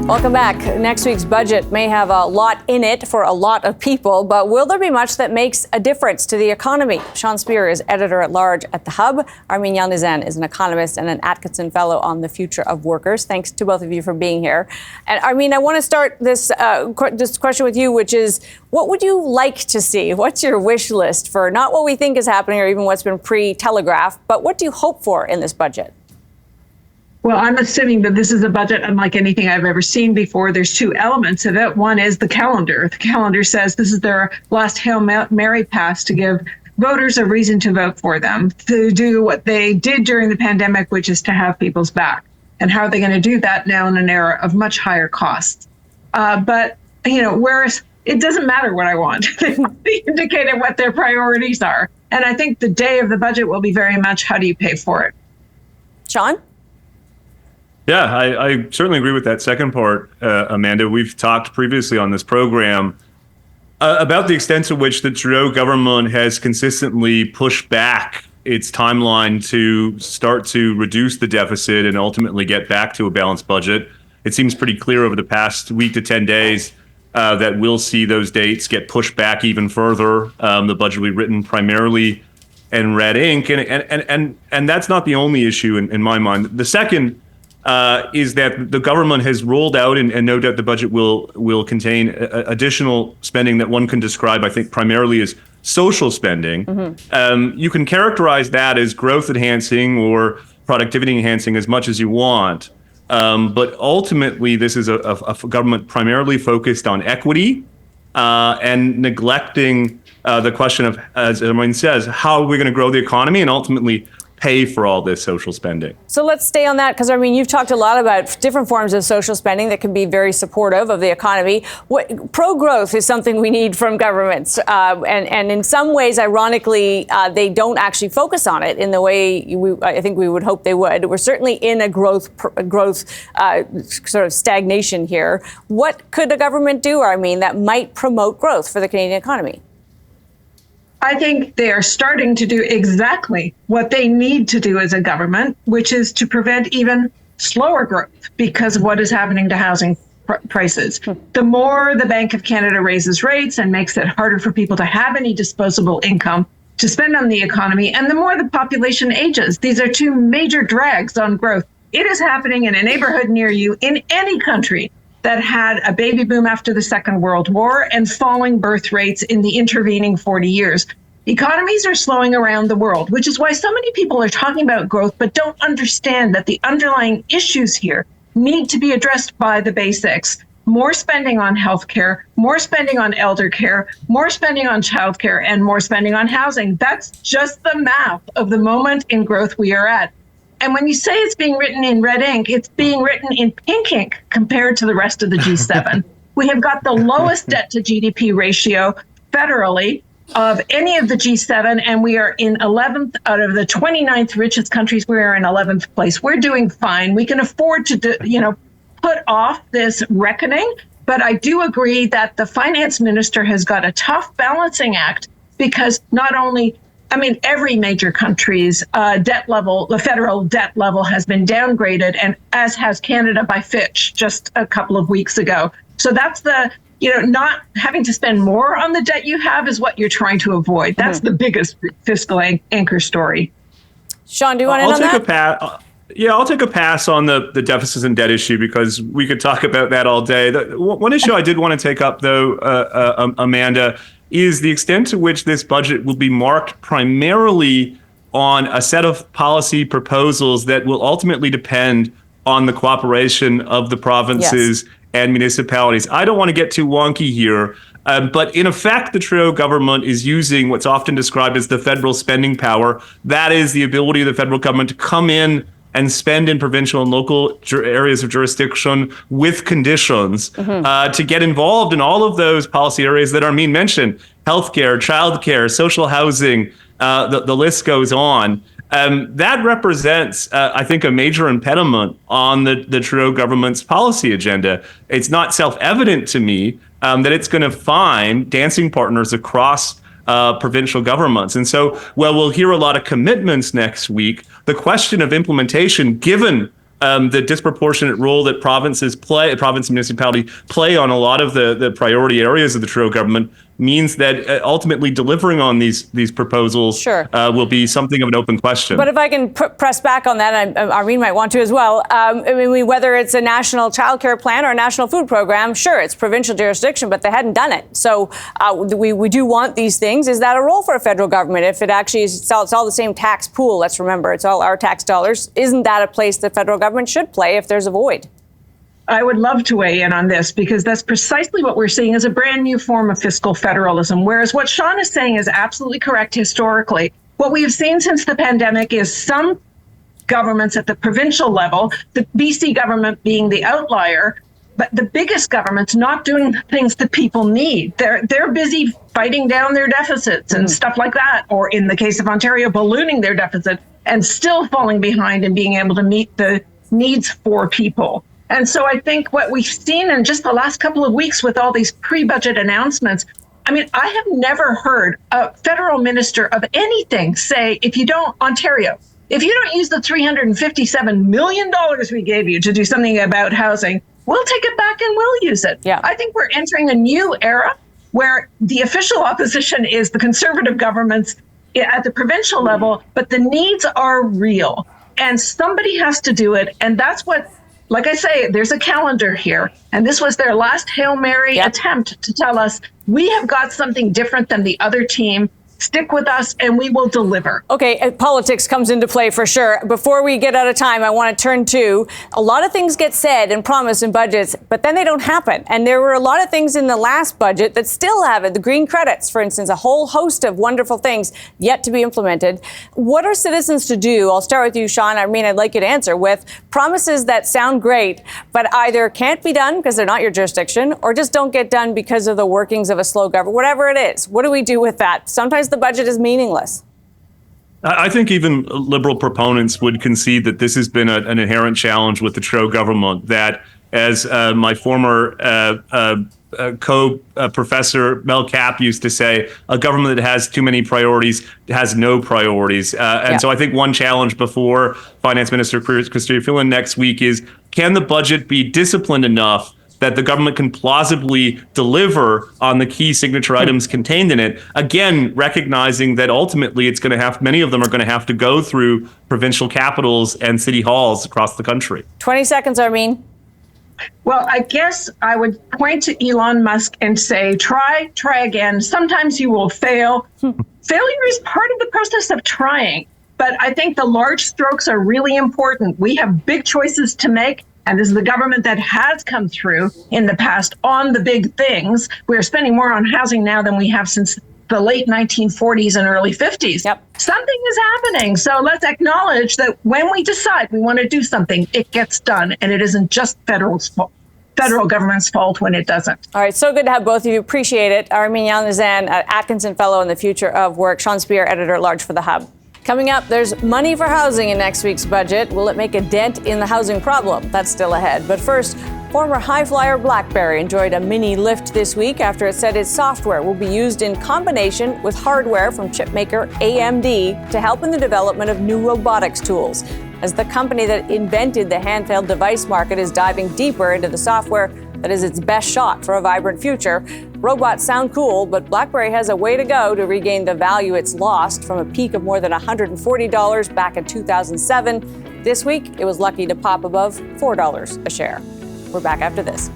Welcome back. Next week's budget may have a lot in it for a lot of people, but will there be much that makes a difference to the economy? Speer is editor-at-large at The Hub. Armine Yalnizan is an economist and an Atkinson Fellow on the future of workers. Thanks to both of you for being here. And Armine, I want to start this question with you, which is, what would you like to see? What's your wish list for not what we think is happening or even what's been pre-telegraphed, but what do you hope for in this budget? Well, I'm assuming that this is a budget unlike anything I've ever seen before. There's two elements of it. One is the calendar. The calendar says this is their last Hail Mary pass to give voters a reason to vote for them, to do what they did during the pandemic, which is to have people's back. And how are they going to do that now in an era of much higher costs? But, whereas it doesn't matter what I want. They indicated what their priorities are. And I think the day of the budget will be very much, how do you pay for it? Sean? Yeah, I certainly agree with that second part, Amanda. We've talked previously on this program about the extent to which the Trudeau government has consistently pushed back its timeline to start to reduce the deficit and ultimately get back to a balanced budget. It seems pretty clear over the past week to 10 days that we'll see those dates get pushed back even further. The budget will be written primarily in red ink, and that's not the only issue in my mind. The second is that the government has rolled out, and no doubt the budget will contain additional spending that one can describe, I think, primarily as social spending. Mm-hmm. You can characterize that as growth enhancing or productivity enhancing as much as you want. But ultimately, this is a government primarily focused on equity and neglecting the question of, as Armine says, how are we going to grow the economy and ultimately pay for all this social spending. So let's stay on that, because you've talked a lot about different forms of social spending that can be very supportive of the economy. Pro-growth is something we need from governments, and in some ways, ironically, they don't actually focus on it in the way I think we would hope they would. We're certainly in a growth sort of stagnation here. What could the government do, that might promote growth for the Canadian economy? I think they are starting to do exactly what they need to do as a government, which is to prevent even slower growth because of what is happening to housing prices. The more the Bank of Canada raises rates and makes it harder for people to have any disposable income to spend on the economy, and the more the population ages. These are two major drags on growth. It is happening in a neighborhood near you in any country that had a baby boom after the Second World War and falling birth rates in the intervening 40 years. Economies are slowing around the world, which is why so many people are talking about growth, but don't understand that the underlying issues here need to be addressed by the basics. More spending on healthcare, more spending on elder care, more spending on childcare, and more spending on housing. That's just the math of the moment in growth we are at. And when you say it's being written in red ink, it's being written in pink ink compared to the rest of the G7. We have got the lowest debt to GDP ratio federally of any of the G7, and we are in 11th out of the 29th richest countries. We are in 11th place. We're doing fine. We can afford to, put off this reckoning. But I do agree that the finance minister has got a tough balancing act because not only every major country's debt level, the federal debt level has been downgraded, and as has Canada by Fitch just a couple of weeks ago. So that's not having to spend more on the debt you have is what you're trying to avoid. That's the biggest fiscal anchor story. Sean, do you want to know that? I'll take a pass on the deficits and debt issue because we could talk about that all day. One issue I did want to take up, though, Amanda, is the extent to which this budget will be marked primarily on a set of policy proposals that will ultimately depend on the cooperation of the provinces and municipalities. I don't want to get too wonky here, but in effect, the Trudeau government is using what's often described as the federal spending power. That is the ability of the federal government to come in and spend in provincial and local areas of jurisdiction with conditions to get involved in all of those policy areas that Armine mentioned: healthcare, childcare, social housing, the list goes on. That represents, I think, a major impediment on the Trudeau government's policy agenda. It's not self-evident to me that it's going to find dancing partners across provincial governments. And so, while we'll hear a lot of commitments next week, the question of implementation, given the disproportionate role that province and municipality play on a lot of the priority areas of the Trudeau government means that ultimately delivering on these proposals will be something of an open question. But if I can press back on that, and Armine might want to as well, I mean, whether it's a national childcare plan or a national food program, sure, it's provincial jurisdiction, but they hadn't done it. So we do want these things. Is that a role for a federal government? If it actually is, it's all the same tax pool, let's remember, it's all our tax dollars. Isn't that a place the federal government should play if there's a void? I would love to weigh in on this because that's precisely what we're seeing as a brand new form of fiscal federalism. Whereas what Sean is saying is absolutely correct historically. What we have seen since the pandemic is some governments at the provincial level, the BC government being the outlier, but the biggest governments not doing the things that people need. They're busy fighting down their deficits and stuff like that, or in the case of Ontario, ballooning their deficit and still falling behind and being able to meet the needs for people. And so I think what we've seen in just the last couple of weeks with all these pre-budget announcements, I mean, I have never heard a federal minister of anything say, if you don't use the $357 million we gave you to do something about housing, we'll take it back and we'll use it. Yeah. I think we're entering a new era where the official opposition is the Conservative governments at the provincial level, but the needs are real and somebody has to do it. And that's what, like I say, there's a calendar here. And this was their last Hail Mary attempt to tell us we have got something different than the other team. Stick with us and we will deliver. Okay, politics comes into play for sure. Before we get out of time, I want to turn to a lot of things get said and promised in budgets, but then they don't happen. And there were a lot of things in the last budget that still haven't. The green credits, for instance, a whole host of wonderful things yet to be implemented. What are citizens to do? I'll start with you, Sean. I mean, I'd like you to answer with promises that sound great, but either can't be done because they're not your jurisdiction or just don't get done because of the workings of a slow government, whatever it is. What do we do with that? Sometimes the budget is meaningless. I think even Liberal proponents would concede that this has been an inherent challenge with the Trudeau government, that as my former co-professor Mel Cap used to say, a government that has too many priorities has no priorities. So I think one challenge before Finance Minister Chrystia Freeland next week is, can the budget be disciplined enough that the government can plausibly deliver on the key signature items contained in it, again, recognizing that ultimately many of them are going to have to go through provincial capitals and city halls across the country. 20 seconds, Armine. Well, I guess I would point to Elon Musk and say, try again. Sometimes you will fail. Failure is part of the process of trying. But I think the large strokes are really important. We have big choices to make. And this is the government that has come through in the past on the big things. We're spending more on housing now than we have since the late 1940s and early 50s. Something is happening. So let's acknowledge that when we decide we want to do something, it gets done. And it isn't just federal government's fault when it doesn't. All right. So good to have both of you. Appreciate it. Armine Yalnizan, Atkinson Fellow in the Future of Work. Sean Speer, Editor-at-Large for The Hub. Coming up, there's money for housing in next week's budget. Will it make a dent in the housing problem? That's still ahead. But first, former high flyer BlackBerry enjoyed a mini lift this week after it said its software will be used in combination with hardware from chipmaker AMD to help in the development of new robotics tools. As the company that invented the handheld device market is diving deeper into the software that is its best shot for a vibrant future. Robots sound cool, but BlackBerry has a way to go to regain the value it's lost from a peak of more than $140 back in 2007. This week, it was lucky to pop above $4 a share. We're back after this.